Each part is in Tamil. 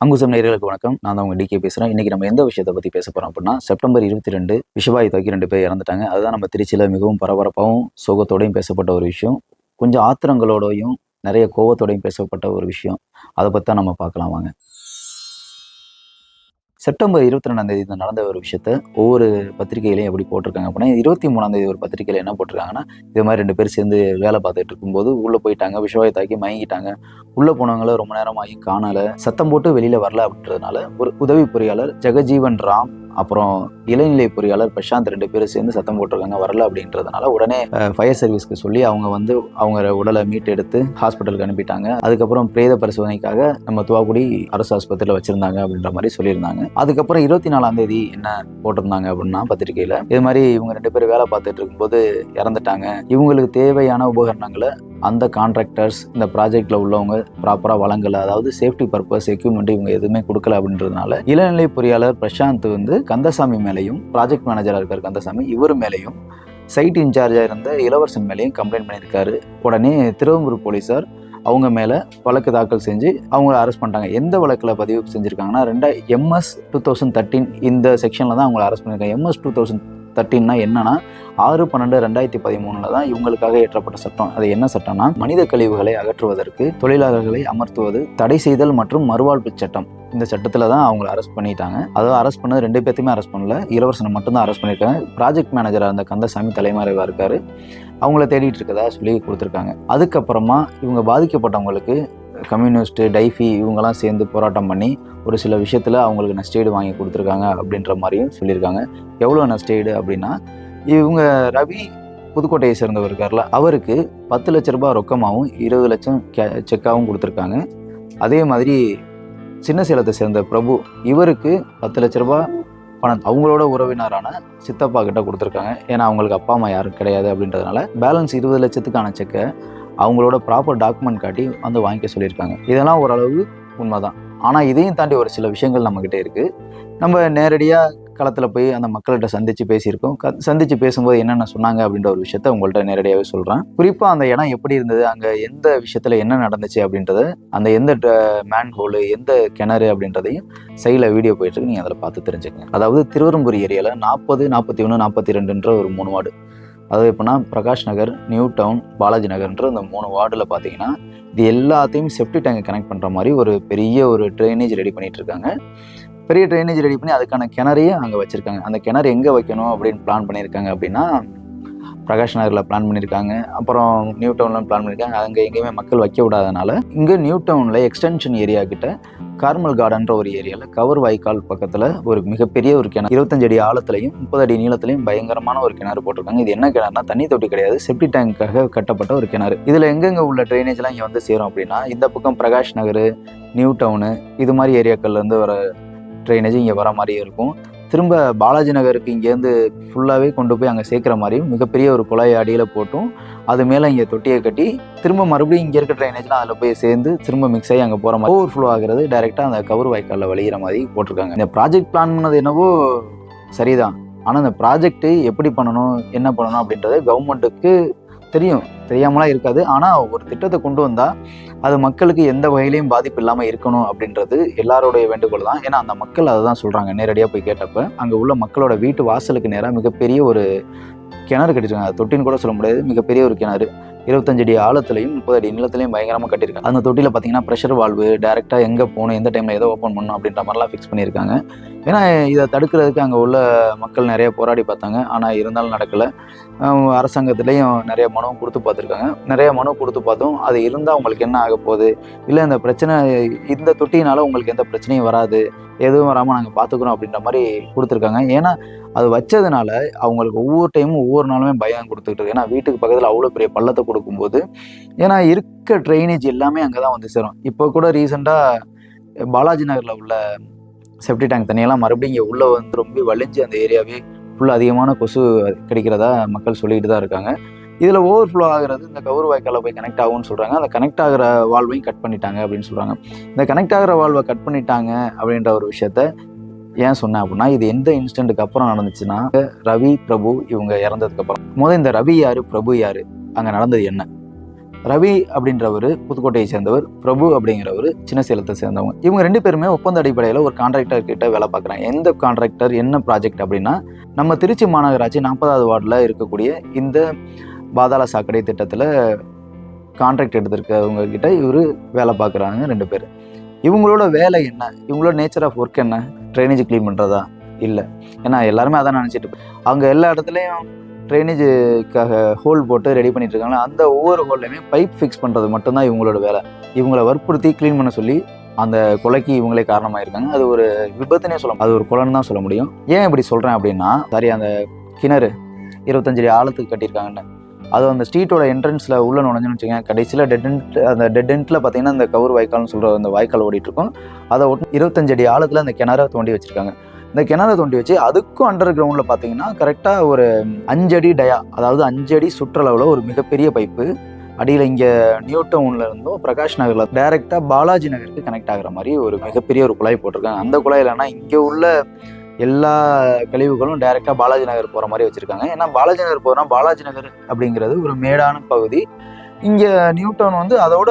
அங்குசம் நேயர்களுக்கு வணக்கம். நான் தான் உங்க டிகே பேசுறேன். இன்னைக்கு நம்ம எந்த விஷயத்தை பத்தி பேச போறோம் அப்படின்னா, செப்டம்பர் 22 விஷவாயு தாக்கி 2 பேர் இறந்துட்டாங்க. அதுதான் நம்ம திருச்சியில மிகவும் பரபரப்பாகவும், சோகத்தோடையும் பேசப்பட்ட ஒரு விஷயம். கொஞ்சம் ஆத்திரங்களோடையும், நிறைய கோவத்தோடையும் பேசப்பட்ட ஒரு விஷயம். அதை பத்தி தான் நம்ம பார்க்கலாம் வாங்க. செப்டம்பர் 22ஆம் தேதி நடந்த ஒரு விஷயத்த ஒவ்வொரு பத்திரிகையிலையும் எப்படி போட்டிருக்காங்க அப்படின்னா, 23ஆம் தேதி ஒரு பத்திரிகையில என்ன போட்டிருக்காங்கன்னா, இது மாதிரி 2 பேர் சேர்ந்து வேலை பார்த்துட்டு இருக்கும்போது உள்ள போயிட்டாங்க, விஷவாயு தாக்கி மயங்கிட்டாங்க. உள்ள போனவங்கள ரொம்ப நேரமாகி காணல, சத்தம் போட்டு வெளியில வரல அப்படின்றதுனால ஒரு உதவி பொறியாளர் ஜெகஜீவன் ராம், அப்புறம் இளநிலை பொறியாளர் பிரசாந்த் 2 பேரும் சேர்ந்து சத்தம் போட்டிருக்காங்க வரல அப்படின்றதுனால உடனே ஃபயர் சர்வீஸ்க்கு சொல்லி அவங்க உடலை மீட்டு எடுத்து ஹாஸ்பிட்டலுக்கு அனுப்பிட்டாங்க. அதுக்கப்புறம் பிரேத பரிசோதனைக்காக நம்ம துவாக்குடி அரசு ஆஸ்பத்திரியில் வச்சிருந்தாங்க அப்படின்ற மாதிரி சொல்லியிருந்தாங்க. அதுக்கப்புறம் 24ஆம் தேதி என்ன போட்டிருந்தாங்க அப்படின்னா பத்திரிகையில, இது மாதிரி இவங்க 2 பேரும் வேலை பார்த்துட்டு இருக்கும்போது இறந்துட்டாங்க. இவங்களுக்கு தேவையான உபகரணங்களை அந்த கான்ட்ராக்டர்ஸ் இந்த ப்ராஜெக்ட்ல உள்ளவங்க ப்ராப்பரா வழங்கல, அதாவது சேஃப்டி பர்பஸ் எக்யூப்மெண்ட் இவங்க எதுவுமே கொடுக்கல அப்படின்றதுனால இளநிலை பொறியாளர் பிரசாந்த் கந்தசாமி மேலையும், ப்ராஜெக்ட் மேனேஜரா இருக்கார் கந்தசாமி, இவர் மேலையும், சைட் இன்சார்ஜா இருந்த இளவரசன் மேலையும் கம்ப்ளைண்ட் பண்ணியிருக்காரு. உடனே திருவெம்பூர் போலீசார் அவங்க மேல வழக்கு தாக்கல் செஞ்சு அவங்கள அரெஸ்ட் பண்ணிட்டாங்க. எந்த வழக்கில் பதிவு செஞ்சிருக்காங்கன்னா, MS 2013 இந்த செக்ஷன்ல தான் அவங்களை அரெஸ்ட் பண்ணியிருக்காங்க. MS 2013 என்னன்னா 6/12/2013 தான் இவங்களுக்காக இயற்றப்பட்ட சட்டம். அது என்ன சட்டம்னா, மனித கழிவுகளை அகற்றுவதற்கு தொழிலாளர்களை அமர்த்துவது தடை செய்தல் மற்றும் மறுவாழ்வு சட்டம். இந்த சட்டத்தில் தான் அவங்களை அரெஸ்ட் பண்ணிட்டாங்க. அதாவது அரெஸ்ட் பண்ணது 2 பேர்த்தையுமே அரெஸ்ட் பண்ணல, இளவரசனை மட்டும்தான் அரெஸ்ட் பண்ணியிருக்காங்க. ப்ராஜெக்ட் மேனேஜராக இருந்த கந்தசாமி தலைமறைவாக இருக்காரு. அவங்கள தேடிட்டு இருக்கதா சொல்லி கொடுத்துருக்காங்க. அதுக்கப்புறமா இவங்க பாதிக்கப்பட்டவங்களுக்கு கம்யூனிஸ்ட், டைஃபி இவங்கெல்லாம் சேர்ந்து போராட்டம் பண்ணி ஒரு சில விஷயத்தில் அவங்களுக்கு நஷ்டஈடு வாங்கி கொடுத்துருக்காங்க அப்படின்ற மாதிரியும் சொல்லியிருக்காங்க. எவ்வளோ நஷ்டஈடு அப்படின்னா, இவங்க ரவி புதுக்கோட்டையை சேர்ந்தவர் இருக்கார்ல, அவருக்கு 10 லட்ச ரூபாய் ரொக்கமாகவும் 20 லட்சம் செக்காகவும் கொடுத்துருக்காங்க. அதே மாதிரி சின்ன சேலத்தை சேர்ந்த பிரபு, இவருக்கு 10 லட்ச ரூபாய் பணம் அவங்களோட உறவினரான சித்தப்பா கிட்ட கொடுத்துருக்காங்க. ஏன்னா அவங்களுக்கு அப்பா அம்மா யாரும் கிடையாது அப்படின்றதுனால பேலன்ஸ் 20 லட்சத்துக்கான செக்கை அவங்களோட ப்ராப்பர் டாக்குமெண்ட் காட்டி வாங்கிக்க சொல்லியிருக்காங்க. இதெல்லாம் ஓரளவு உண்மைதான். ஆனால் இதையும் தாண்டி ஒரு சில விஷயங்கள் நம்மக்கிட்ட இருக்குது. நம்ம நேரடியாக களத்தில் போய் அந்த மக்கள்கிட்ட சந்தித்து பேசும்போது என்னென்ன சொன்னாங்க அப்படின்ற ஒரு விஷயத்த உங்கள்கிட்ட நேரடியாகவே சொல்கிறேன். குறிப்பாக அந்த இடம் எப்படி இருந்தது, அங்கே எந்த விஷயத்தில் என்ன நடந்துச்சு அப்படின்றத, அந்த எந்த மேன் ஹோலு, எந்த கிணறு அப்படின்றதையும் சைடில் வீடியோ போயிட்டுருக்கு, நீங்கள் அதில் பார்த்து தெரிஞ்சுக்கங்க. அதாவது திருவெரும்பூர் ஏரியாவில் 40, 41, 42ன்ற ஒரு 3 வார்டு. அதாவது எப்படின்னா, பிரகாஷ் நகர், நியூ டவுன், பாலாஜி நகர்ன்ற இந்த 3 வார்டில் பார்த்தீங்கன்னா, இது எல்லாத்தையும் செப்டி டேங்கை கனெக்ட் பண்ணுற மாதிரி ஒரு பெரிய ஒரு ட்ரைனேஜ் ரெடி பண்ணிட்டு இருக்காங்க. பெரிய ட்ரைனேஜ் ரெடி பண்ணி அதுக்கான கிணறையும் அங்கே வச்சுருக்காங்க. அந்த கிணறு எங்கே வைக்கணும் அப்படின்னு பிளான் பண்ணியிருக்காங்க அப்படின்னா, பிரகாஷ் நகரில் பிளான் பண்ணியிருக்காங்க, அப்புறம் நியூ டவுனில் பிளான் பண்ணியிருக்காங்க. அங்கே எங்கேயுமே மக்கள் வைக்க விடாதனால இங்கே நியூ டவுனில் எக்ஸ்டென்ஷன் ஏரியா கிட்ட கார்மல் கார்டன்ற ஒரு ஏரியாவில் கவர் வாய்க்கால் பக்கத்தில் ஒரு மிகப்பெரிய ஒரு கிணறு, 25 அடி ஆழத்துலையும் 30 அடி நீளத்துலையும் பயங்கரமான ஒரு கிணறு போட்டிருக்காங்க. இது என்ன கிணறுனா, தண்ணி தொட்டி கிடையாது, செப்டி டேங்காக கட்டப்பட்ட ஒரு கிணறு. இதில் எங்கெங்கே உள்ள ட்ரைனேஜ்லாம் இங்கே சேரும் அப்படின்னா, இந்த பக்கம் பிரகாஷ் நகர், நியூ டவுனு இது மாதிரி ஏரியாக்கள்லேருந்து வர ட்ரைனேஜ் இங்கே வர மாதிரியே இருக்கும். திரும்ப பாலாஜி நகருக்கு இங்கேருந்து ஃபுல்லாகவே கொண்டு போய் அங்கே சேர்க்குற மாதிரியும் மிகப்பெரிய ஒரு குழாய் அடியில் போட்டும் அது மேலே இங்கே தொட்டியை கட்டி திரும்ப மறுபடியும் இங்கே இருக்க ட்ரைனேஜ்லாம் அதில் போய் சேர்ந்து திரும்ப மிக்ஸ் ஆகி அங்கே போகிற மாதிரி ஓவர் ஃப்ளோ ஆகிறது டைரெக்டாக அந்த கவர் வாய்க்காலில் வழிகிற மாதிரி போட்டிருக்காங்க. இந்த ப்ராஜெக்ட் பிளான் பண்ணது என்னவோ சரிதான், ஆனால் இந்த ப்ராஜெக்ட்டு எப்படி பண்ணணும், என்ன பண்ணணும் அப்படின்றது கவர்மெண்ட்டுக்கு தெரியாமலாம் இருக்காது. ஆனால் ஒரு திட்டத்தை கொண்டு வந்தால் அது மக்களுக்கு எந்த வகையிலையும் பாதிப்பு இல்லாமல் இருக்கணும் அப்படின்றது எல்லாரோடைய வேண்டுகோள் தான். ஏன்னா அந்த மக்கள் அதை தான் சொல்கிறாங்க. நேரடியாக போய் கேட்டப்போ அங்கே உள்ள மக்களோட வீட்டு வாசலுக்கு நேராக மிகப்பெரிய ஒரு கிணறு கட்டிருக்காங்க. அது தொட்டின்னு கூட சொல்ல முடியாது, மிகப்பெரிய ஒரு கிணறு, 25 அடி ஆழத்துலையும் 30 அடி நீளத்துலையும் பயங்கரமாக கட்டியிருக்காங்க. அந்த தொட்டியில் பார்த்தீங்கன்னா ப்ரெஷர் வால்வு டேரெக்டாக எங்கே போகணும், எந்த டைமில் எதை ஓப்பன் பண்ணணும் அப்படின்ற மாதிரிலாம் ஃபிக்ஸ் பண்ணியிருக்காங்க. ஏன்னா இதை தடுக்கிறதுக்கு அங்கே உள்ள மக்கள் நிறைய போராடி பார்த்தாங்க, ஆனால் இருந்தாலும் நடக்கலை. அரசாங்கத்துலேயும் நிறைய மனுவும் கொடுத்து பார்த்துருக்காங்க. நிறைய மனு கொடுத்து பார்த்தோம், அது இருந்தால் உங்களுக்கு என்ன ஆக போகுது, இல்லை இந்த பிரச்சனை இந்த தொட்டியினால் உங்களுக்கு எந்த பிரச்சனையும் வராது, எதுவும் வராமல் நாங்கள் பார்த்துக்குறோம் அப்படின்ற மாதிரி கொடுத்துருக்காங்க. ஏன்னா அது வச்சதுனால அவங்களுக்கு ஒவ்வொரு டைமும் ஒவ்வொரு நாளுமே பயம் கொடுத்துக்கிட்டு, ஏன்னா வீட்டுக்கு பக்கத்தில் அவ்வளோ பெரிய பள்ளத்தை கொடுக்கும்போது, ஏன்னா இருக்க ட்ரைனேஜ் எல்லாமே அங்கே தான் சேரும். இப்போ கூட ரீசெண்டாக பாலாஜி நகரில் உள்ள செப்டி டேங்க் தண்ணியெல்லாம் மறுபடியும் இங்கே உள்ளே ரொம்ப வலிஞ்சு அந்த ஏரியாவே ஃபுல்லாக அதிகமான கொசு கிடைக்கிறதா மக்கள் சொல்லிட்டு தான் இருக்காங்க. இதில் ஓவர் ஃப்ளோ ஆகிறது இந்த கவுர் வாய்க்காலில் போய் கனெக்ட் ஆகும்னு சொல்கிறாங்க. அந்த கனெக்ட் ஆகிற வால்வையும் கட் பண்ணிட்டாங்க அப்படின்னு சொல்கிறாங்க. இந்த கனெக்ட் ஆகிற வால்வை கட் பண்ணிட்டாங்க அப்படின்ற ஒரு விஷயத்த ஏன் சொன்னேன் அப்படின்னா, இது எந்த இன்சிடென்ட்டுக்கு அப்புறம் நடந்துச்சுன்னா, ரவி, பிரபு இவங்க இறந்ததுக்கு அப்புறம். இந்த ரவி யாரு, பிரபு யாரு, அங்கே நடந்தது என்ன, ரவி அப்படின்றவர் புதுக்கோட்டையை சேர்ந்தவர், பிரபு அப்படிங்கிறவர் சின்ன சேலத்தை சேர்ந்தவங்க. இவங்க 2 பேருமே ஒப்பந்த அடிப்படையில் ஒரு கான்ட்ராக்டர் கிட்ட வேலை பார்க்குறாங்க. எந்த கான்ட்ராக்டர், என்ன ப்ராஜெக்ட் அப்படின்னா, நம்ம திருச்சி மாநகராட்சி 40வது வார்டில் இருக்கக்கூடிய இந்த பாதாள சாக்கடை திட்டத்தில் கான்ட்ராக்ட் எடுத்திருக்கவங்க கிட்ட இவர் வேலை பார்க்குறாங்க 2 பேர். இவங்களோட வேலை என்ன, இவங்களோட நேச்சர் ஆஃப் ஒர்க் என்ன? ட்ரைனேஜ் க்ளீன் பண்ணுறதா? இல்லை. ஏன்னா எல்லாருமே அதான் நினச்சிட்டு அவங்க எல்லா இடத்துலையும் ட்ரைனேஜுக்காக ஹோல் போட்டு ரெடி பண்ணிட்டு இருக்காங்க. அந்த ஒவ்வொரு ஹோல்லையுமே பைப் ஃபிக்ஸ் பண்ணுறது மட்டும்தான் இவங்களோட வேலை. இவங்களை வற்புறுத்தி க்ளீன் பண்ண சொல்லி அந்த கொலைக்கு இவங்களே காரணமாயிருக்காங்க. அது ஒரு விபத்துனே சொல்லலாம், அது ஒரு கொலைன்னு தான் சொல்ல முடியும். ஏன் இப்படி சொல்கிறேன் அப்படின்னா, சரி அந்த கிணறு 25 அடி ஆழத்துக்கு கட்டியிருக்காங்கன்னு, அது அந்த ஸ்ட்ரீட்டோட என்ட்ரன்ஸில் உள்ள நுழைஞ்சுன்னு வச்சுக்கோங்க, கடைசியில் டெட் எண்டில் பார்த்தீங்கன்னா இந்த கவுர் வாய்க்கால்னு சொல்கிற அந்த வாய்க்கால் ஓடிட்டுருக்கும். அதை ஒட்டி 25 அடி ஆழத்தில் அந்த கிணறை தோண்டி வச்சுருக்காங்க. இந்த கிணறை தோண்டி வச்சு அதுக்கும் அண்டர் கிரவுண்டில் பார்த்தீங்கன்னா கரெக்டாக ஒரு 5 அடி டயா, அதாவது 5 அடி சுற்றளவில் ஒரு மிகப்பெரிய பைப்பு அடியில் இங்கே நியூ டவுனில் இருந்தும் பிரகாஷ் நகரில் டைரெக்டாக பாலாஜி நகருக்கு கனெக்ட் ஆகிற மாதிரி ஒரு மிகப்பெரிய ஒரு குழாய் போட்டிருக்காங்க. அந்த குழாயிலனா இங்கே உள்ள எல்லா கழிவுகளும் டைரெக்டாக பாலாஜி நகர் போகிற மாதிரி வச்சுருக்காங்க. ஏன்னா பாலாஜி நகர் போகிறோன்னா, பாலாஜி நகர் அப்படிங்கிறது ஒரு மேடான பகுதி, இங்கே நியூ டவுன் வந்து அதோட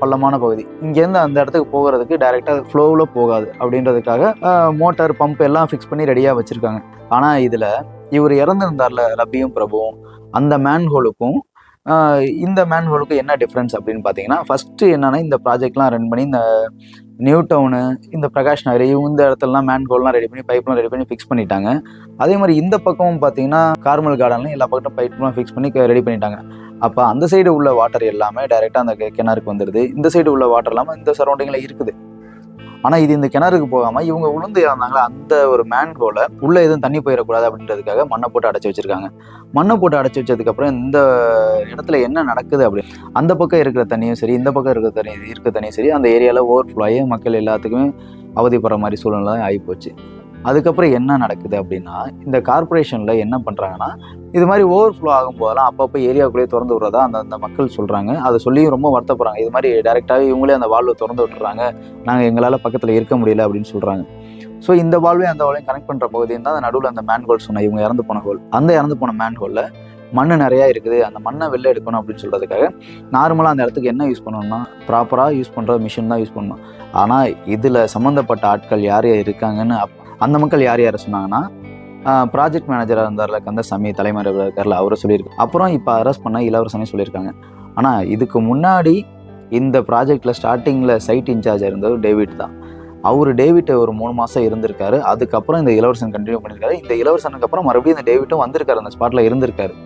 பள்ளமான பகுதி. இங்கேருந்து அந்த இடத்துக்கு போகிறதுக்கு டைரெக்டாக ஃப்ளோவில் போகாது அப்படின்றதுக்காக மோட்டார் பம்ப் எல்லாம் ஃபிக்ஸ் பண்ணி ரெடியாக வச்சுருக்காங்க. ஆனால் இதில் இவர் இறந்துருந்தார்ல ரபியும் பிரபுவும், அந்த மேன்ஹோலுக்கும் இந்த மேன்ஹோலுக்கும் என்ன டிஃப்ரென்ஸ் அப்படின்னு பார்த்தீங்கன்னா, ஃபஸ்ட்டு என்னென்னா இந்த ப்ராஜெக்ட்லாம் ரன் பண்ணி இந்த நியூ டவுனு, இந்த பிரகாஷ் நகர், இந்த இடத்துலலாம் மேன்ஹோல்லாம் ரெடி பண்ணி பைப்லாம் ரெடி பண்ணி ஃபிக்ஸ் பண்ணிட்டாங்க. அதே மாதிரி இந்த பக்கமும் பார்த்தீங்கன்னா கார்மல் கார்டன்லையும் எல்லா பக்கமும் பைப்லாம் ஃபிக்ஸ் பண்ணி ரெடி பண்ணிட்டாங்க. அப்போ அந்த சைடு உள்ள வாட்டர் எல்லாமே டைரெக்டாக அந்த கிணறுக்கு வந்துடுது. இந்த சைடு உள்ள வாட்டர் எல்லாமே இந்த சரௌண்டிங்கில் இருக்குது. ஆனால் இது இந்த கிணறுக்கு போகாமல் இவங்க உளுந்து இறந்தாங்களா அந்த ஒரு மேன்ஹோலை உள்ளே எதுவும் தண்ணி போயிடக்கூடாது அப்படின்றதுக்காக மண்ணை போட்டு அடைச்சி வச்சுருக்காங்க. மண்ணை போட்டு அடைச்சி வச்சதுக்கப்புறம் இந்த இடத்துல என்ன நடக்குது அப்படின்னு, அந்த பக்கம் இருக்கிற தண்ணியும் சரி, இந்த பக்கம் இருக்கிற தண்ணியும் சரி, அந்த ஏரியாவில் ஓவர்ஃப்ளோ ஆகி மக்கள் எல்லாத்துக்குமே அவதிப்படுற மாதிரி சூழ்நிலை ஆகிப்போச்சு. அதுக்கப்புறம் என்ன நடக்குது அப்படின்னா, இந்த கார்பரேஷனில் என்ன பண்ணுறாங்கன்னா, இது மாதிரி ஓவர்ஃப்ளோ ஆகும்போதெல்லாம் அப்பப்போ ஏரியாவுக்குள்ளேயே திறந்து விட்றதா அந்த மக்கள் சொல்கிறாங்க. அதை சொல்லியும் ரொம்ப வருத்தப்படுறாங்க. இது மாதிரி டைரெக்டாகவே இவங்களே அந்த வால்வை திறந்து விட்டுறாங்க, நாங்கள் எங்களால் பக்கத்தில் இருக்க முடியல அப்படின்னு சொல்கிறாங்க. ஸோ இந்த வால்வையும் அந்த வால்வையும் கனெக்ட் பண்ணுற பகுதியும் தான் நடுவில் அந்த மேன்ஹோல் சொன்ன இவங்க இறந்து போன ஹோல். அந்த இறந்து போன மேன்ஹோலில் மண் நிறையா இருக்குது, அந்த மண்ணை வெளில எடுக்கணும் அப்படின்னு சொல்கிறதுக்காக நார்மலாக அந்த இடத்துக்கு என்ன யூஸ் பண்ணணும்னா ப்ராப்பராக யூஸ் பண்ணுற மிஷின் தான் யூஸ் பண்ணணும். ஆனால் இதில் சம்மந்தப்பட்ட ஆட்கள் யார் யார் இருக்காங்கன்னு அந்த மக்கள் யார் யாரை சொன்னாங்கன்னா, ப்ராஜெக்ட் மேனேஜராக இருந்தார்ல கந்தசாமி, தலைமறைவில் இருக்கார்ல, அவரை சொல்லியிருக்காங்க. அப்புறம் இப்போ அரெஸ்ட் பண்ண இளவரசனே சொல்லியிருக்காங்க. ஆனால் இதுக்கு முன்னாடி இந்த ப்ராஜெக்டில் ஸ்டார்டிங்கில் சைட் இன்சார்ஜாக இருந்தவர் டேவிட் தான். டேவிட் ஒரு 3 மாதம் இருந்திருக்காரு. அதுக்கப்புறம் இந்த இளவரசன் கண்டினியூ பண்ணியிருக்காரு. இந்த இளவரசனுக்கு அப்புறம் மறுபடியும் இந்த டேவிட்டும் வந்திருக்காரு, அந்த ஸ்பாட்டில் இருந்திருக்காரு.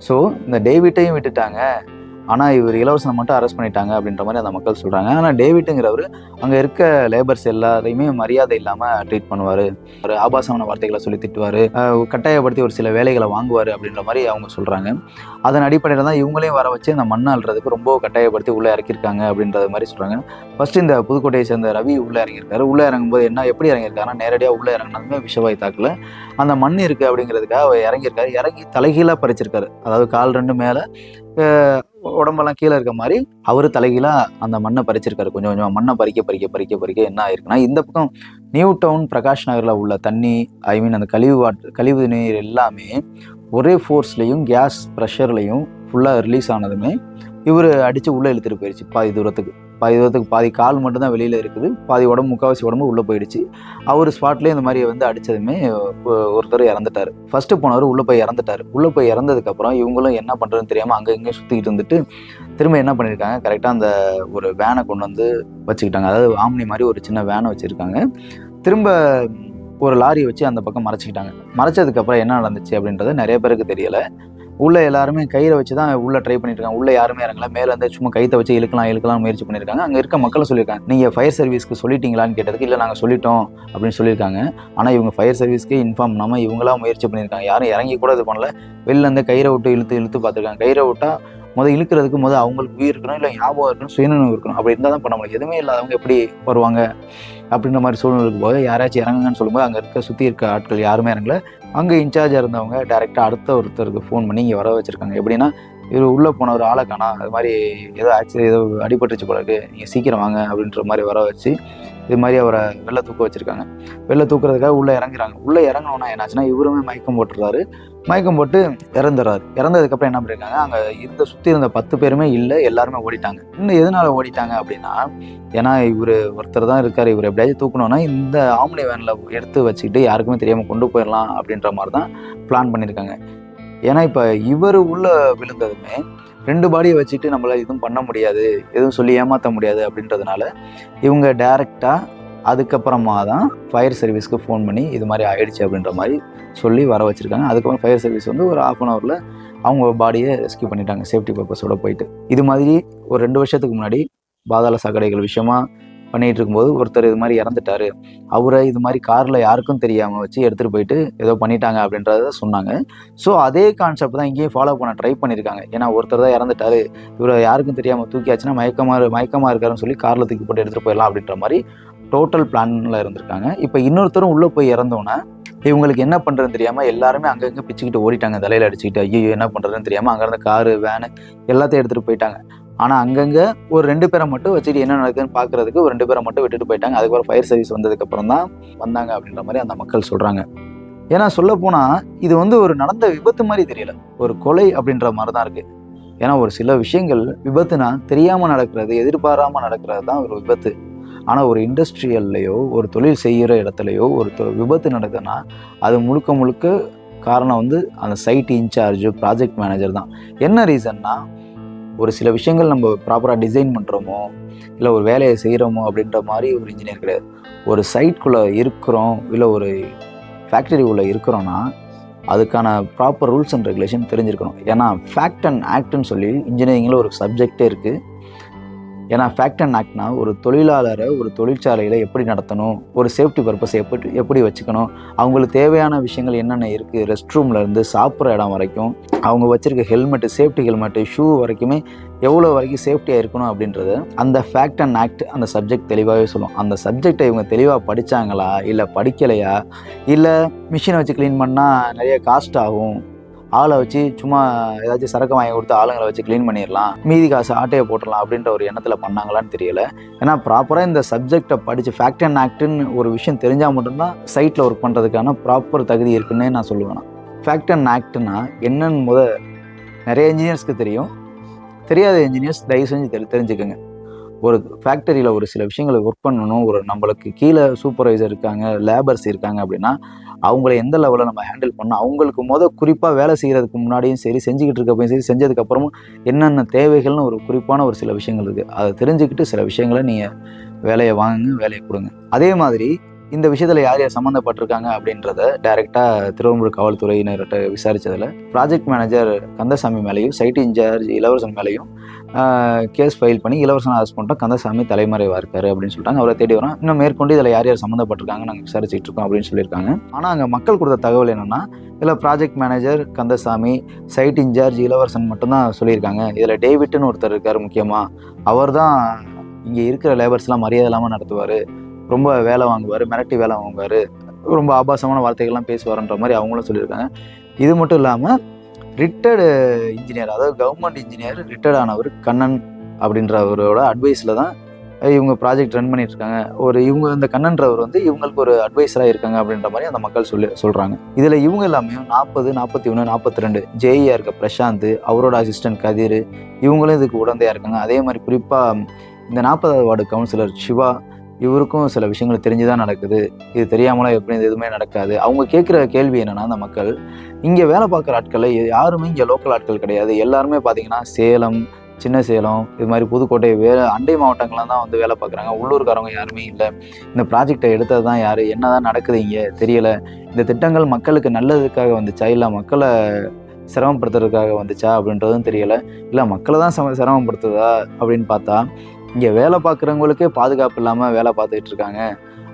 ஸோ இந்த டேவிட்டையும் விட்டுட்டாங்க, ஆனால் இவர் இலவசனை மட்டும் அரெஸ்ட் பண்ணிட்டாங்க அப்படின்ற மாதிரி அந்த மக்கள் சொல்கிறாங்க. ஆனால் டேவிட்டுங்கிறவர் அங்கே இருக்க லேபர்ஸ் எல்லாரையுமே மரியாதை இல்லாமல் ட்ரீட் பண்ணுவார், ஒரு ஆபாசமான வார்த்தைகளை சொல்லி திட்டுவார், கட்டாயப்படுத்தி ஒரு சில வேலைகளை வாங்குவார் அப்படின்ற மாதிரி அவங்க சொல்கிறாங்க. அதன் அடிப்படையில் தான் இவங்களையும் வர வச்சு இந்த மண் அள்ளுறதுக்கு ரொம்ப கட்டாயப்படுத்தி உள்ளே இறக்கியிருக்காங்க அப்படின்றது மாதிரி சொல்கிறாங்க. ஃபஸ்ட்டு இந்த புதுக்கோட்டையை சேர்ந்த ரவி உள்ளே இறங்கியிருக்காரு. உள்ளே இறங்கும்போது எப்படி இறங்கியிருக்காருன்னா, நேரடியாக உள்ளே இறங்கினதுமே விஷவாயு தாக்கல அந்த மண் இருக்குது அப்படிங்கிறதுக்காக அவர் இறங்கியிருக்காரு. இறங்கி தலைகீழாக பறிச்சிருக்காரு, அதாவது கால் 2 மேலே உடம்பெல்லாம் கீழே இருக்க மாதிரி அவர் தலைகீழாக அந்த மண்ணை பறிச்சிருக்காரு. கொஞ்சம் கொஞ்சமாக மண்ணை பறிக்க என்ன ஆயிருக்குன்னா, இந்த பக்கம் நியூ டவுன் பிரகாஷ் நகரில் உள்ள தண்ணி, அந்த கழிவு நீர் எல்லாமே ஒரே ஃபோர்ஸ்லையும் கேஸ் ப்ரெஷர்லையும் ஃபுல்லாக ரிலீஸ் ஆனதுமே இவர் அடித்து உள்ளே இழுத்துட்டு போயிடுச்சு. பாதி கால் மட்டும்தான் வெளியில் இருக்குது, பாதி உடம்பு, முக்கால்வாசி உடம்பு உள்ளே போயிடுச்சு. அவர் ஸ்பாட்லேயே இந்த மாதிரி அடித்ததுமே ஒருத்தர் இறந்துட்டார். ஃபஸ்ட்டு போனவர் உள்ளே போய் இறந்துட்டார். உள்ளே போய் இறந்ததுக்கப்புறம் இவங்களும் என்ன பண்ணுறதுன்னு தெரியாமல் அங்கே இங்கே சுற்றிக்கிட்டு இருந்துட்டு திரும்ப என்ன பண்ணியிருக்காங்க, கரெக்டாக அந்த ஒரு வேனை கொண்டு வந்து வச்சுக்கிட்டாங்க. அதாவது ஆம்னி மாதிரி ஒரு சின்ன வேனை வச்சுருக்காங்க. திரும்ப ஒரு லாரியை வச்சு அந்த பக்கம் மறைச்சிக்கிட்டாங்க. மறைச்சதுக்கப்புறம் என்ன நடந்துச்சு அப்படின்றது நிறைய பேருக்கு தெரியலை. உள்ளே எல்லாருமே கயிறை வச்சு தான் உள்ளே ட்ரை பண்ணியிருக்காங்க. உள்ளே யாருமே இறங்கல. மேலே வந்து சும்மா கைத்தை வச்சு இழுக்கலாம் முயற்சி பண்ணியிருக்காங்க. அங்கே இருக்க மக்களும் சொல்லியிருக்காங்க, நீங்கள் ஃபயர் சர்வீஸ்க்கு சொல்லிட்டீங்களான்னு கேட்டதுக்கு இல்லை நாங்கள் சொல்லிட்டோம் அப்படின்னு சொல்லியிருக்காங்க. ஆனால் இவங்க ஃபயர் சர்வீஸ்க்கே இன்ஃபார்ம் பண்ணாமல் இவங்களாம் முயற்சி பண்ணியிருக்காங்க. யாரும் இறங்கி கூட இது பண்ணல. வெளில இருந்து கயிறை விட்டு இழுத்து பார்த்துருக்காங்க. கயிறை விட்டால் இழுக்கிறதுக்கு அவங்களுக்கு உயிர் இருக்கணும், இல்லை ஞாபகம் இருக்கணும், சுயநினைவு இருக்கணும். அப்படி இருந்தால் தான் பண்ண முடியும். எதுவுமே இல்லாதவங்க எப்படி வருவாங்க அப்படின்ற மாதிரி சூழ்நிலைக்கு போக யாராச்சும் இறங்குங்கன்னு சொல்லும்போது அங்கே சுற்றி இருக்க ஆட்கள் யாருமே இறங்கல. அங்கே இன்சார்ஜாக இருந்தவங்க டைரெக்டாக அடுத்த ஒருத்தருக்கு ஃபோன் பண்ணி இங்கே வர வச்சுருக்காங்க. எப்படின்னா, இவர் உள்ளே போன ஒரு ஆளை காணோம், அது மாதிரி ஏதோ ஆக்சிடென்ட் ஏதோ அடிபட்டுருச்சு போல இருக்கு, நீங்கள் சீக்கிரம் வாங்க அப்படின்ற மாதிரி வர வச்சு இது மாதிரி அவரை வெளில தூக்க வச்சுருக்காங்க. வெளில தூக்குறதுக்காக உள்ளே இறங்குறாங்க. உள்ளே இறங்கினோன்னா என்னாச்சுன்னா இவருமே மயக்கம் போட்டுறாரு. மயக்கம் போட்டு இறந்துடுறாரு. இறந்ததுக்கப்புறம் என்ன பண்ணியிருக்காங்க, அங்கே சுற்றி இருந்த 10 பேருமே இல்லை, எல்லாருமே ஓடிட்டாங்க. இன்னும் எதனால ஓடிட்டாங்க அப்படின்னா, ஏன்னா இவர் ஒருத்தர் தான் இருக்கார், இவர் எப்படியாச்சும் தூக்கணும்னா இந்த ஆம்னி வேனில் எடுத்து வச்சுக்கிட்டு யாருக்குமே தெரியாமல் கொண்டு போயிடலாம் அப்படின்ற மாதிரி தான் பிளான் பண்ணியிருக்காங்க. ஏன்னா இப்போ இவர் உள்ள விழுந்ததுமே 2 பாடியை வச்சுட்டு நம்மளால் எதுவும் பண்ண முடியாது, எதுவும் சொல்லி ஏமாற்ற முடியாது அப்படின்றதுனால இவங்க டைரெக்டாக அதுக்கப்புறமா தான் ஃபயர் சர்வீஸ்க்கு ஃபோன் பண்ணி இது மாதிரி ஆயிடுச்சு அப்படின்ற மாதிரி சொல்லி வர வச்சுருக்காங்க. அதுக்கப்புறம் ஃபயர் சர்வீஸ் வந்து ஒரு 1/2 அன் ஹவரில் அவங்க பாடியை ரெஸ்கியூ பண்ணிட்டாங்க சேஃப்டி பர்பஸோடு போயிட்டு. இது மாதிரி ஒரு 2 வருஷத்துக்கு முன்னாடி பாதாள சாக்கடைகள் விஷயமா பண்ணிகிட்டு இருக்கும்போது ஒருத்தர் இது மாதிரி இறந்துட்டார், அவரை இது மாதிரி காரில் யாருக்கும் தெரியாமல் வச்சு எடுத்துகிட்டு போயிட்டு ஏதோ பண்ணிட்டாங்க அப்படின்றத சொன்னாங்க. ஸோ அதே கான்செப்ட் தான் இங்கேயும் ஃபாலோ பண்ண ட்ரை பண்ணியிருக்காங்க. ஏன்னா ஒருத்தர் தான் இறந்துட்டார், இவரை யாருக்கும் தெரியாமல் தூக்கியாச்சுன்னா மயக்கமாக இருக்காருன்னு சொல்லி காரில் தூக்கி போட்டு எடுத்துகிட்டு போயிடலாம் அப்படின்ற மாதிரி டோட்டல் பிளானில் இருந்திருக்காங்க. இப்போ இன்னொருத்தரும் உள்ளே போய் இறந்தோன்னே இவங்களுக்கு என்ன பண்ணுறதுன்னு தெரியாமல் எல்லாருமே அங்கங்கே பிச்சுக்கிட்டு ஓடிட்டாங்க, தலையில் அடிச்சுக்கிட்டு. ஐயோ என்ன பண்ணுறதுன்னு தெரியாமல் அங்கேருந்து காரு வேனு எல்லாத்தையும் எடுத்துகிட்டு போயிட்டாங்க. ஆனால் அங்கங்கே ஒரு 2 பேரை மட்டும் வச்சுட்டு என்ன நடக்குதுன்னு பார்க்குறதுக்கு ஒரு 2 பேரை மட்டும் விட்டுட்டு போயிட்டாங்க. அதுக்கப்புறம் ஃபயர் சர்வீஸ் வந்ததுக்கப்புறம் தான் வந்தாங்க அப்படின்ற மாதிரி அந்த மக்கள் சொல்கிறாங்க. ஏன்னா சொல்லப்போனால் இது வந்து ஒரு நடந்த விபத்து மாதிரி தெரியல, ஒரு கொலை அப்படின்ற மாதிரி தான் இருக்குது. ஏன்னா ஒரு சில விஷயங்கள் விபத்துனா தெரியாமல் நடக்கிறது, எதிர்பாராமல் நடக்கிறது தான் ஒரு விபத்து. ஆனால் ஒரு இண்டஸ்ட்ரியல்லையோ ஒரு தொழில் செய்கிற இடத்துலையோ ஒரு விபத்து நடக்குதுன்னா அது முழுக்க முழுக்க காரணம் வந்து அந்த சைட் இன்சார்ஜ் ப்ராஜெக்ட் மேனேஜர் தான். என்ன ரீசன்னா, ஒரு சில விஷயங்கள் நம்ம ப்ராப்பராக டிசைன் பண்ணுறோமோ இல்லை ஒரு வேலையை செய்கிறோமோ அப்படின்ற மாதிரி ஒரு இன்ஜினியர் கிடையாது. ஒரு சைட்குள்ளே இருக்கிறோம் இல்லை ஒரு ஃபேக்டரிக்குள்ளே இருக்கிறோன்னா அதுக்கான ப்ராப்பர் ரூல்ஸ் அண்ட் ரெகுலேஷன் தெரிஞ்சிருக்கணும். ஏன்னா ஃபேக்ட் அண்ட் ஆக்ட்னு சொல்லி இன்ஜினியரிங்கில் ஒரு சப்ஜெக்டே இருக்குது. ஏன்னா ஃபேக்ட் அண்ட் ஆக்ட்னா ஒரு தொழிலாளரை ஒரு தொழிற்சாலையில் எப்படி நடத்தணும், ஒரு சேஃப்டி பர்பஸ் எப்படி வச்சுக்கணும், அவங்களுக்கு தேவையான விஷயங்கள் என்னென்ன இருக்குது, ரெஸ்ட் ரூம்லேருந்து சாப்பிட்ற இடம் வரைக்கும், அவங்க வச்சுருக்க ஹெல்மெட்டு, சேஃப்டி ஹெல்மெட்டு, ஷூ வரைக்குமே எவ்வளோ வரைக்கும் சேஃப்டியாக இருக்கணும் அப்படின்றது அந்த ஃபேக்ட் அண்ட் ஆக்ட் அந்த சப்ஜெக்ட் தெளிவாகவே சொல்லும். அந்த சப்ஜெக்டை இவங்க தெளிவாக படித்தாங்களா இல்லை படிக்கலையா, இல்லை மிஷினை வச்சு க்ளீன் பண்ணால் நிறைய காஸ்ட் ஆகும், ஆளை வச்சு சும்மா ஏதாச்சும் சரக்கு வாங்கி கொடுத்து ஆளுங்களை வச்சு க்ளீன் பண்ணிடலாம், மீதி காசு ஆட்டையை போட்டுடலாம் அப்படின்ற ஒரு எண்ணத்தில் பண்ணாங்களான்னு தெரியல. ஏன்னா ப்ராப்பராக இந்த சப்ஜெக்டை படித்து ஃபேக்ட் அண்ட் ஆக்ட்னு ஒரு விஷயம் தெரிஞ்சால் மட்டும்தான் சைட்டில் ஒர்க் பண்ணுறதுக்கான ப்ராப்பர் தகுதி இருக்குன்னே நான் சொல்லுவேன். ஃபேக்ட் அண்ட் ஆக்ட்னா என்னன்னு நிறைய இன்ஜினியர்ஸ்க்கு தெரியும், தெரியாத இன்ஜினியர்ஸ் தயவு செஞ்சு தெரிஞ்சுக்கோங்க. ஒரு ஃபேக்டரியில் ஒரு சில விஷயங்களை ஒர்க் பண்ணணும், ஒரு நம்மளுக்கு கீழே சூப்பர்வைசர் இருக்காங்க, லேபர்ஸ் இருக்காங்க அப்படின்னா அவங்கள எந்த லெவலில் நம்ம ஹேண்டில் பண்ணணும், அவங்களுக்கு குறிப்பாக வேலை செய்கிறதுக்கு முன்னாடியும் சரி, செஞ்சுக்கிட்டு இருக்கப்பையும் சரி, செஞ்சதுக்கப்புறமும் என்னென்ன தேவைகள்னு ஒரு குறிப்பான ஒரு சில விஷயங்கள் இருக்குது. அதை தெரிஞ்சுக்கிட்டு சில விஷயங்களை நீங்கள் வேலையை வாங்குங்க, வேலையை கொடுங்க. அதே மாதிரி இந்த விஷயத்தில் யார் யார் சம்மந்தப்பட்டிருக்காங்க அப்படின்றத டைரெக்டாக திருவம்பூர் காவல்துறையினர்கிட்ட விசாரித்ததில் ப்ராஜெக்ட் மேனேஜர் கந்தசாமி மேலேயும் சைட் இன்சார்ஜ் இளவரசன் மேலேயும் கேஸ் ஃபைல் பண்ணி இளவரசன் அரெஸ்ட் பண்ணிட்டோம், கந்தசாமி தலைமறைவாக இருக்காரு அப்படின்னு சொல்லிட்டாங்க. அவரை தேடி வரோம், இன்னும் மேற்கொண்டு இதில் யார் யார் சம்மந்தப்பட்டிருக்காங்க நாங்கள் விசாரிச்சுட்டு இருக்கோம் அப்படின்னு சொல்லியிருக்காங்க. ஆனால் அங்கே மக்கள் கொடுத்த தகவல் என்னென்னா, இதில் project manager Kandasamy, site incharge Ilavarasan மட்டும்தான் சொல்லியிருக்காங்க. இதில் டேவிட்னு ஒருத்தர் இருக்கார், முக்கியமாக அவர் தான் இங்கே இருக்கிற லேபர்ஸ்லாம் மரியாதை இல்லாமல் நடத்துவார், ரொம்ப வேலை வாங்குவார், மிரட்டி வேலை வாங்குவார், ரொம்ப ஆபாசமான வார்த்தைகள்லாம் பேசுவார்ன்ற மாதிரி அவங்களும் சொல்லியிருக்காங்க. இது மட்டும் இல்லாமல் ரிட்டையர்டு இன்ஜினியர், அதாவது கவர்மெண்ட் இன்ஜினியர் ரிட்டையர்ட் ஆனவர் கண்ணன் அப்படின்றவரோட அட்வைஸில் தான் இவங்க ப்ராஜெக்ட் ரன் பண்ணிட்டு இருக்காங்க. இவங்க இந்த கண்ணன்றவர் வந்து இவங்களுக்கு ஒரு அட்வைஸராக இருக்காங்க அப்படின்ற மாதிரி அந்த மக்கள் சொல்கிறாங்க. இதில் இவங்க எல்லாமே 40, 41, 42 ஜேஇயாக இருக்க பிரசாந்த், அவரோட அசிஸ்டன்ட் கதிர், இவங்களும் இதுக்கு உடந்தையாக இருக்காங்க. அதே மாதிரி குறிப்பாக இந்த 40வது வார்டு கவுன்சிலர் சிவா, இவருக்கும் சில விஷயங்கள் தெரிஞ்சு தான் நடக்குது, இது தெரியாமலாம் எப்படி எதுவுமே நடக்காது. அவங்க கேட்குற கேள்வி என்னென்னா, அந்த மக்கள் இங்கே வேலை பார்க்குற ஆட்களை யாருமே இங்கே லோக்கல் ஆட்கள் கிடையாது, எல்லாருமே பார்த்தீங்கன்னா சேலம், சின்ன சேலம், இது மாதிரி புதுக்கோட்டை, அண்டை மாவட்டங்கள்லாம் தான் வந்து வேலை பார்க்குறாங்க, உள்ளூர்காரவங்க யாருமே இல்லை. இந்த ப்ராஜெக்டை எடுத்தது தான் யார், என்ன தான் நடக்குது இங்கே தெரியலை, இந்த திட்டங்கள் மக்களுக்கு நல்லதுக்காக வந்துச்சா இல்லை மக்களை சிரமப்படுத்துறதுக்காக வந்துச்சா அப்படின்றதும் தெரியலை, இல்லை மக்களை தான் சிரமப்படுத்துதா அப்படின்னு பார்த்தா இங்கே வேலை பார்க்குறவங்களுக்கே பாதுகாப்பு இல்லாமல் வேலை பார்த்துக்கிட்டு இருக்காங்க.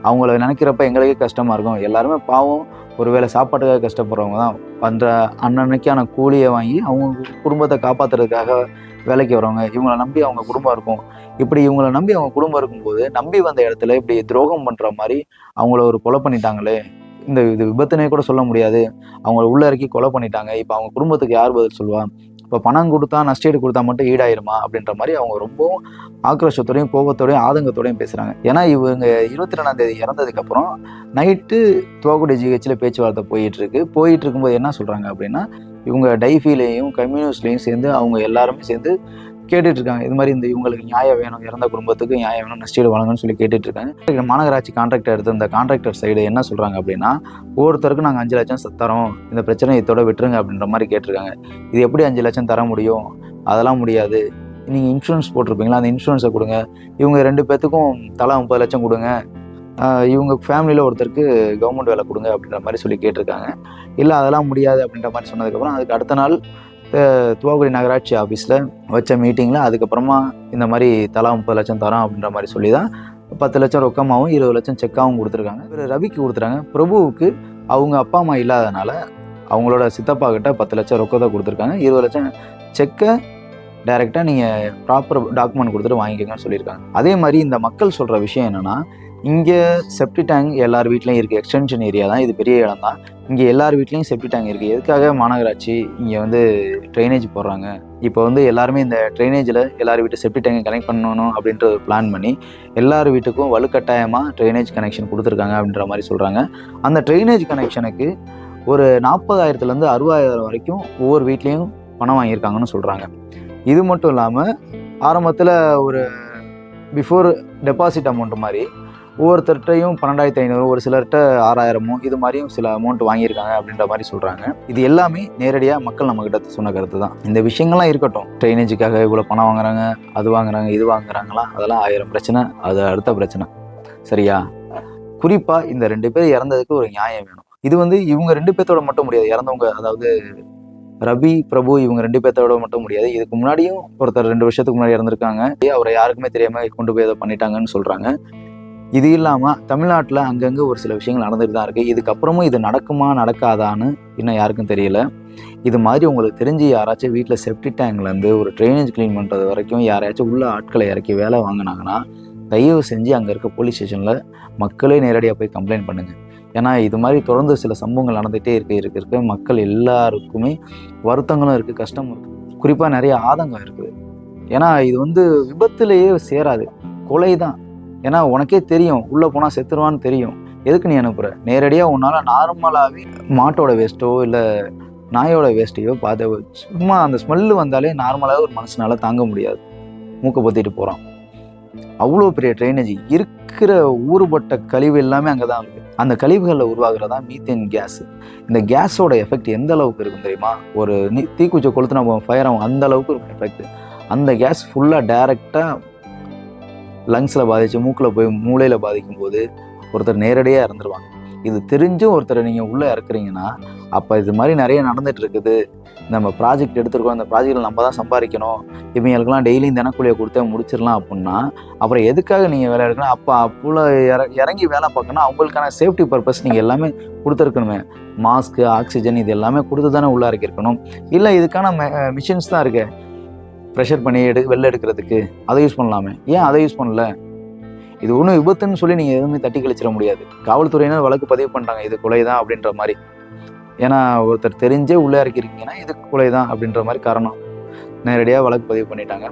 அவங்கள நினைக்கிறப்ப எங்களுக்கே கஷ்டமாக இருக்கும். எல்லாருமே பாவம் ஒரு வேளை சாப்பாட்டுக்காக கஷ்டப்படுறவங்க தான், பண்ணுற அன்னன்னைக்கான கூலியை வாங்கி அவங்க குடும்பத்தை காப்பாற்றுறதுக்காக வேலைக்கு வரவங்க. இவங்கள நம்பி அவங்க குடும்பம் இருக்கும். இப்படி இவங்கள நம்பி அவங்க குடும்பம் இருக்கும்போது நம்பி வந்த இடத்துல இப்படி துரோகம் பண்ணுற மாதிரி அவங்கள ஒரு கொலை பண்ணிட்டாங்களே, இது விபத்துனே கூட சொல்ல முடியாது, அவங்கள உள்ள இறக்கி கொலை பண்ணிட்டாங்க. இப்போ அவங்க குடும்பத்துக்கு யார் பதில் சொல்லுவா? இப்போ பணம் கொடுத்தா நஷ்டஈடு கொடுத்தா மட்டும் ஈடாயிருமா அப்படின்ற மாதிரி அவங்க ரொம்பவும் ஆக்ரோஷத்தோடையும் கோபத்தோடையும் ஆதங்கத்தோடையும் பேசுகிறாங்க. ஏன்னா இவங்க 22ஆம் தேதி இறந்ததுக்கப்புறம் நைட்டு துவாக்குடி ஜிஹெச்சில் பேச்சுவார்த்தை போயிட்டு இருக்கும்போது என்ன சொல்கிறாங்க அப்படின்னா, இவங்க டைஃபிலையும் கம்யூனிஸ்ட்லேயும் சேர்ந்து அவங்க எல்லாருமே சேர்ந்து கேட்டுட்டு இருக்காங்க. இது மாதிரி இவங்களுக்கு நியாயம் வேணும், இறந்த குடும்பத்துக்கு நியாயம் வேணும், நஷ்டஈடு வழங்கணும்னு சொல்லி கேட்டுட்டு இருக்காங்க. மாநகராட்சி கான்ட்ராக்டர் எடுத்து இந்த கான்ட்ராக்டர் சைடு என்ன சொல்கிறாங்க அப்படின்னா, ஒவ்வொருத்தருக்கும் நாங்கள் 5 லட்சம் தரோம், இந்த பிரச்சனை இதோட விட்டுருங்க அப்படின்ற மாதிரி கேட்டிருக்காங்க. இது எப்படி 5 லட்சம் தர முடியும்? அதெல்லாம் முடியாது. நீங்கள் இன்சூரன்ஸ் போட்டிருப்பீங்களா, அந்த இன்சூரன்ஸை கொடுங்க. இவங்க 2 பேர்த்துக்கும் தலா 30 லட்சம் கொடுங்க. இவங்க ஃபேமிலியில் ஒருத்தருக்கு கவர்மெண்ட் வேலை கொடுங்க அப்படின்ற மாதிரி சொல்லி கேட்டிருக்காங்க. இல்லை அதெல்லாம் முடியாது அப்படின்ற மாதிரி சொன்னதுக்கப்புறம் அதுக்கு அடுத்த நாள் துவாக்குடி நகராட்சி ஆஃபீஸில் வச்ச மீட்டிங்கில் அதுக்கப்புறமா இந்த மாதிரி தலா 30 லட்சம் தரோம் அப்படின்ற மாதிரி சொல்லி தான் 10 லட்சம் ரொக்கமாகவும் 20 லட்சம் செக்காகவும் கொடுத்துருக்காங்க. இவர் ரவிக்கு கொடுத்துருக்காங்க. பிரபுவுக்கு அவங்க அப்பா அம்மா இல்லாதனால அவங்களோட சித்தப்பா கிட்ட 10 லட்சம் ரொக்கத்தை கொடுத்துருக்காங்க. 20 லட்சம் செக்கை டைரெக்டாக நீங்கள் ப்ராப்பர் டாக்குமெண்ட் கொடுத்துட்டு வாங்கிக்கோங்கன்னு சொல்லியிருக்காங்க. அதே மாதிரி இந்த மக்கள் சொல்கிற விஷயம் என்னென்னா, இங்கே செப்டி டேங்க் எல்லார் வீட்லேயும் இருக்குது. எக்ஸ்டென்ஷன் ஏரியா தான் இது, பெரிய இடம் தான். இங்கே எல்லார் வீட்லேயும் செப்டி டேங்க் இருக்குது. எதுக்காக மாநகராட்சி இங்கே ட்ரைனேஜ் போடுறாங்க? இப்போ எல்லாருமே இந்த ட்ரைனேஜில் எல்லார் வீட்டு செப்டி டேங்கை கனெக்ட் பண்ணணும் அப்படின்ற ஒரு பிளான் பண்ணி எல்லார் வீட்டுக்கும் வலுக்கட்டாயமாக ட்ரைனேஜ் கனெக்ஷன் கொடுத்துருக்காங்க அப்படின்ற மாதிரி சொல்கிறாங்க. அந்த ட்ரைனேஜ் கனெக்ஷனுக்கு ஒரு 40,000லேருந்து 60,000 வரைக்கும் ஒவ்வொரு வீட்லேயும் பணம் வாங்கியிருக்காங்கன்னு சொல்கிறாங்க. இது மட்டும் இல்லாமல் ஆரம்பத்தில் ஒரு பிஃபோர் டெபாசிட் அமௌண்ட் மாதிரி ஒவ்வொருத்தர்கிட்டையும் 12,500, ஒரு சிலர்கிட்ட 6,000 இது மாதிரியும் சில அமௌண்ட் வாங்கியிருக்காங்க அப்படின்ற மாதிரி சொல்கிறாங்க. இது எல்லாமே நேரடியாக மக்கள் நம்மக்கிட்ட சொன்ன கருத்து தான். இந்த விஷயங்கள்லாம் இருக்கட்டும், ட்ரைனேஜுக்காக இவ்வளோ பணம் வாங்குறாங்க, அது வாங்குறாங்க, இது வாங்குறாங்களா, அதெல்லாம் 1000 பிரச்சனை, அது அடுத்த பிரச்சனை. சரியா? குறிப்பாக இந்த 2 பேர் இறந்ததுக்கு ஒரு நியாயம் வேணும். இது இவங்க 2 பேர்த்தோட மட்டும் முடியாது. இறந்தவங்க அதாவது ரவி, பிரபு இவங்க 2 பேர்த்தோட மட்டும் முடியாது. இதுக்கு முன்னாடியும் ஒருத்தர் 2 வருஷத்துக்கு முன்னாடி இறந்துருக்காங்க. அவரை யாருக்குமே தெரியாமல் கொண்டு போய் அதை பண்ணிட்டாங்கன்னு சொல்கிறாங்க. இது இல்லாமல் தமிழ்நாட்டில் அங்கங்கே ஒரு சில விஷயங்கள் நடந்துட்டு தான் இருக்குது. இதுக்கப்புறமும் இது நடக்குமா நடக்காதான்னு இன்னும் யாருக்கும் தெரியல. இது மாதிரி உங்களுக்கு தெரிஞ்சு யாராச்சும் வீட்டில் செப்டி டேங்க்லேருந்து ஒரு ட்ரைனேஜ் க்ளீன் பண்ணுறது வரைக்கும் யாரையாச்சும் உள்ள ஆட்களை இறக்கி வேலை வாங்கினாங்கன்னா தயவு செஞ்சு அங்கே இருக்க போலீஸ் ஸ்டேஷனில் மக்களே நேரடியாக போய் கம்ப்ளைண்ட் பண்ணுங்கள். ஏன்னா இது மாதிரி தொடர்ந்து சில சம்பவங்கள் நடந்துகிட்டே இருக்க மக்கள் எல்லாருக்குமே வருத்தங்களும் இருக்குது, கஷ்டமும் இருக்குது, குறிப்பாக நிறைய ஆதங்கம் இருக்குது. ஏன்னா இது விபத்துலேயே சேராது, கொலை தான். ஏன்னா உனக்கே தெரியும், உள்ளே போனால் செத்துருவான்னு தெரியும், எதுக்கு நீ அனுப்புகிற? நேரடியாக உன்னால் நார்மலாகவே மாட்டோட வேஸ்ட்டோ இல்லை நாயோட வேஸ்ட்டையோ பார்த்து சும்மா அந்த ஸ்மெல்லு வந்தாலே நார்மலாகவே ஒரு மனுஷனால தாங்க முடியாது, மூக்கை பொத்திட்டு போகிறான். அவ்வளோ பெரிய ட்ரைனேஜ் இருக்கிற ஊறுபட்ட கழிவு எல்லாமே அங்கே தான் இருக்குது. அந்த கழிவுகளில் உருவாகிறதா மீத்தேன் கேஸ். இந்த கேஸோட எஃபெக்ட் எந்த அளவுக்கு இருக்கும் தெரியுமா? ஒரு தீக்குச்சி கொளுத்துனா ஃபயர் ஆகும், அந்த அளவுக்கு இருக்கும் எஃபெக்ட். அந்த கேஸ் ஃபுல்லாக டைரெக்டாக லங்ஸில் பாதித்து மூக்கில் போய் மூளையில் பாதிக்கும் போது ஒருத்தர் நேரடியாக இறந்துருவாங்க. இது தெரிஞ்சும் ஒருத்தரை நீங்கள் உள்ளே இறக்குறீங்கன்னா அப்போ இது மாதிரி நிறைய நடந்துகிட்டு இருக்குது. நம்ம ப்ராஜெக்ட் எடுத்துருக்கோம், அந்த ப்ராஜெக்டில் நம்ம தான் சம்பாதிக்கணும், இவங்களுக்கெல்லாம் டெய்லியும் தினக்கூலியை கொடுத்தே முடிச்சிடலாம் அப்படின்னா அப்புறம் எதுக்காக நீங்கள் வேலை எடுக்கணும்? அப்போ அப்போல இறங்கி வேலை பார்க்கணும். அவங்களுக்கான சேஃப்டி பர்பஸ் நீங்கள் எல்லாமே கொடுத்துருக்கணுமே. மாஸ்க்கு, ஆக்சிஜன் இது எல்லாமே கொடுத்து தானே உள்ளே இறக்கிருக்கணும். இல்லை இதுக்கான மிஷின்ஸ் தான் இருக்கு, ப்ரெஷர் பண்ணி வெளில எடுக்கிறதுக்கு அதை யூஸ் பண்ணலாமே, ஏன் அதை யூஸ் பண்ணல? இது ஒன்றும் விபத்துன்னு சொல்லி நீங்கள் எதுவுமே தட்டி கழிச்சிட முடியாது. காவல்துறையினர் வழக்கு பதிவு பண்ணிட்டாங்க, இது கொலை தான் அப்படின்ற மாதிரி. ஏன்னா ஒருத்தர் தெரிஞ்சே உள்ளே இறக்கிருக்கீங்கன்னா இது கொலை தான் அப்படின்ற மாதிரி காரணம் நேரடியாக வழக்கு பதிவு பண்ணிட்டாங்க.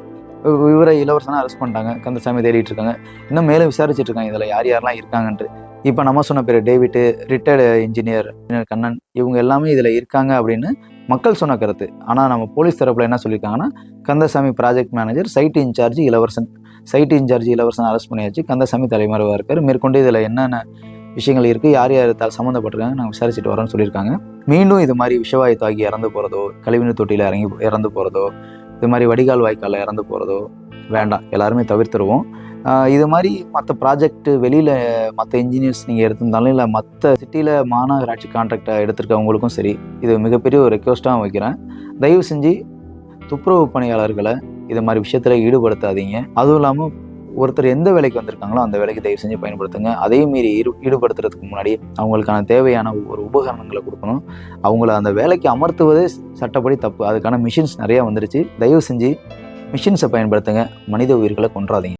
இவரை இளவரசனாக அரெஸ்ட் பண்ணிட்டாங்க, கந்தசாமி தேடிட்டு இருக்காங்க. இன்னும் மேலே விசாரிச்சுட்டு இருக்காங்க இதில் யார் யாரெல்லாம் இருக்காங்கன்ட்டு. இப்போ நம்ம சொன்ன பேர் டேவிட்டு, ரிட்டையர்டு இன்ஜினியர் கண்ணன், இவங்க எல்லாமே இதில் இருக்காங்க அப்படின்னு மக்கள் சொன்ன கருத்து. ஆனால் நம்ம போலீஸ் தரப்பில் என்ன சொல்லியிருக்காங்கன்னா, Kandasamy project manager, site incharge Ilavarasan arrest பண்ணியாச்சு, கந்தசாமி தலைமறைவாக இருக்கார். மேற்கொண்டு இதில் என்னென்ன விஷயங்கள் இருக்குது, யார் யார் சம்மந்தப்பட்டிருக்காங்க நாங்கள் விசாரிச்சுட்டு வரோன்னு சொல்லியிருக்காங்க. மீண்டும் இது மாதிரி விஷவாயு தாக்கி இறந்து போகிறதோ, கழிவுநீர் தொட்டியில் இறந்து போகிறதோ, இது மாதிரி வடிகால் வாய்க்காலில் இறந்து போகிறதோ வேண்டாம், எல்லாருமே தவிர்த்துருவோம். இது மாதிரி மற்ற ப்ராஜெக்ட் வெளியில் மற்ற இன்ஜினியர்ஸ் நீங்கள் எடுத்திருந்தாலும் இல்லை மற்ற சிட்டியில் மாநகராட்சி கான்ட்ராக்டை எடுத்திருக்கவங்களுக்கும் சரி, இது மிகப்பெரிய ஒரு ரெக்வஸ்ட்டாக வைக்கிறேன். தயவு செஞ்சு துப்புரவு பணியாளர்களை இது மாதிரி விஷயத்தில் ஈடுபடுத்தாதீங்க. அதுவும் இல்லாமல் ஒருத்தர் எந்த வேலைக்கு வந்திருக்காங்களோ அந்த வேலைக்கு தயவு செஞ்சு பயன்படுத்துங்க. அதே மீறி ஈடுபடுத்துறதுக்கு முன்னாடி அவங்களுக்கான தேவையான ஒரு உபகரணங்களை கொடுக்கணும். அவங்கள அந்த வேலைக்கு அமர்த்துவதே சட்டப்படி தப்பு. அதுக்கான மிஷின்ஸ் நிறையா வந்துருச்சு. தயவு செஞ்சு மிஷின்ஸை பயன்படுத்துங்க, மனித உயிர்களை கொன்றாதீங்க.